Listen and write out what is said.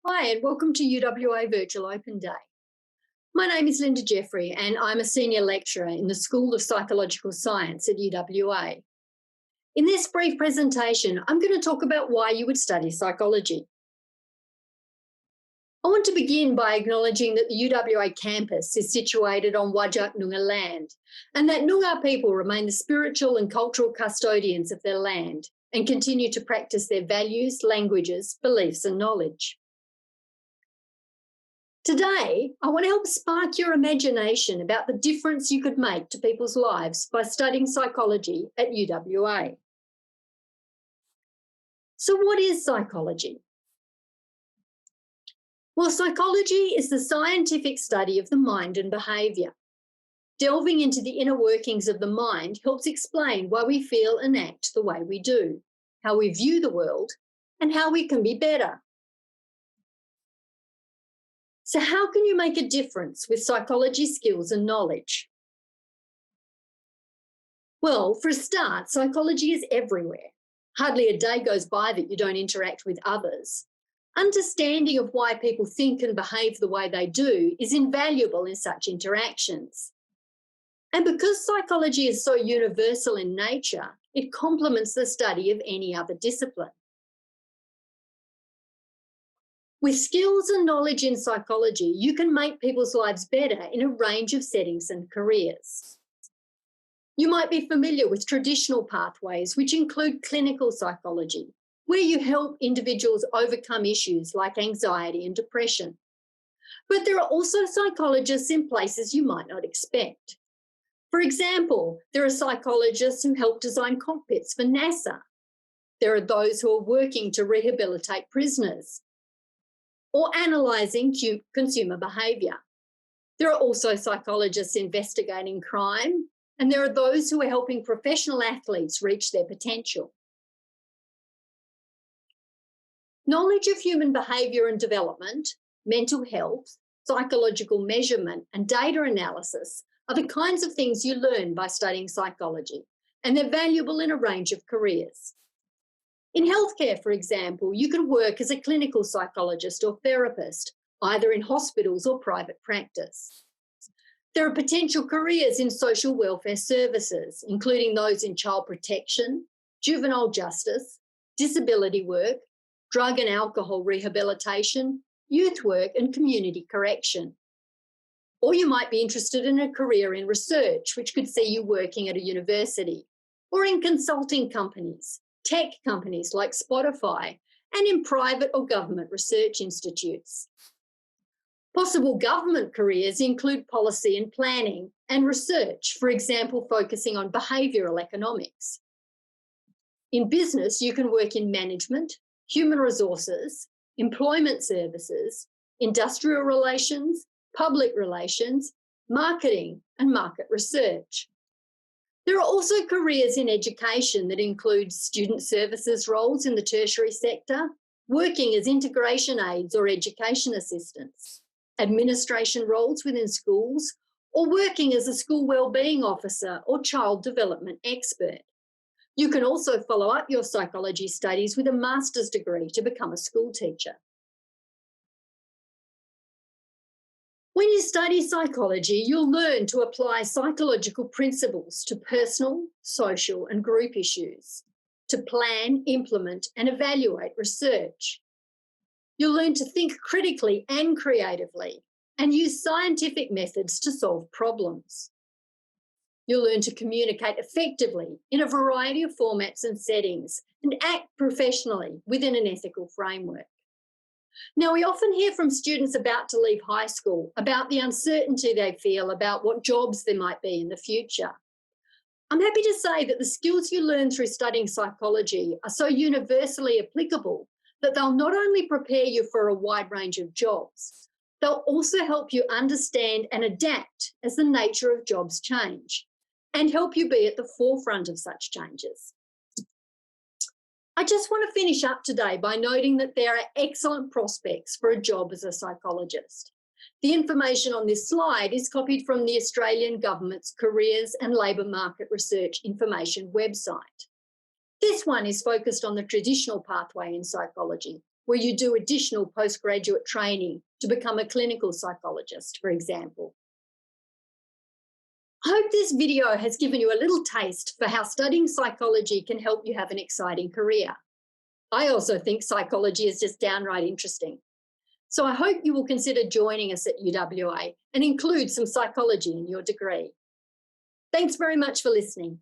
Hi, and welcome to UWA Virtual Open Day. My name is Linda Jeffery, and I'm a senior lecturer in the School of Psychological Science at UWA. In this brief presentation, I'm going to talk about why you would study psychology. I want to begin by acknowledging that the UWA campus is situated on Whadjuk Noongar land, and that Noongar people remain the spiritual and cultural custodians of their land and continue to practice their values, languages, beliefs, and knowledge. Today, I want to help spark your imagination about the difference you could make to people's lives by studying psychology at UWA. So what is psychology? Well, psychology is the scientific study of the mind and behaviour. Delving into the inner workings of the mind helps explain why we feel and act the way we do, how we view the world, and how we can be better. So how can you make a difference with psychology skills and knowledge? Well, for a start, psychology is everywhere. Hardly a day goes by that you don't interact with others. Understanding of why people think and behave the way they do is invaluable in such interactions. And because psychology is so universal in nature, it complements the study of any other discipline. With skills and knowledge in psychology, you can make people's lives better in a range of settings and careers. You might be familiar with traditional pathways, which include clinical psychology, where you help individuals overcome issues like anxiety and depression. But there are also psychologists in places you might not expect. For example, there are psychologists who help design cockpits for NASA. There are those who are working to rehabilitate prisoners or analysing consumer behaviour. There are also psychologists investigating crime, and there are those who are helping professional athletes reach their potential. Knowledge of human behaviour and development, mental health, psychological measurement, and data analysis are the kinds of things you learn by studying psychology, and they're valuable in a range of careers. In healthcare, for example, you can work as a clinical psychologist or therapist, either in hospitals or private practice. There are potential careers in social welfare services, including those in child protection, juvenile justice, disability work, drug and alcohol rehabilitation, youth work, and community correction. Or you might be interested in a career in research, which could see you working at a university, or in consulting companies, tech companies like Spotify, and in private or government research institutes. Possible government careers include policy and planning and research, for example, focusing on behavioural economics. In business, you can work in management, human resources, employment services, industrial relations, public relations, marketing, and market research. There are also careers in education that include student services roles in the tertiary sector, working as integration aides or education assistants, administration roles within schools, or working as a school wellbeing officer or child development expert. You can also follow up your psychology studies with a master's degree to become a school teacher. When you study psychology, you'll learn to apply psychological principles to personal, social, and group issues, to plan, implement, and evaluate research. You'll learn to think critically and creatively and use scientific methods to solve problems. You'll learn to communicate effectively in a variety of formats and settings and act professionally within an ethical framework. Now, we often hear from students about to leave high school about the uncertainty they feel about what jobs there might be in the future. I'm happy to say that the skills you learn through studying psychology are so universally applicable that they'll not only prepare you for a wide range of jobs, they'll also help you understand and adapt as the nature of jobs change and help you be at the forefront of such changes. I just want to finish up today by noting that there are excellent prospects for a job as a psychologist. The information on this slide is copied from the Australian Government's Careers and Labour Market Research Information website. This one is focused on the traditional pathway in psychology, where you do additional postgraduate training to become a clinical psychologist, for example. I hope this video has given you a little taste for how studying psychology can help you have an exciting career. I also think psychology is just downright interesting. So I hope you will consider joining us at UWA and include some psychology in your degree. Thanks very much for listening.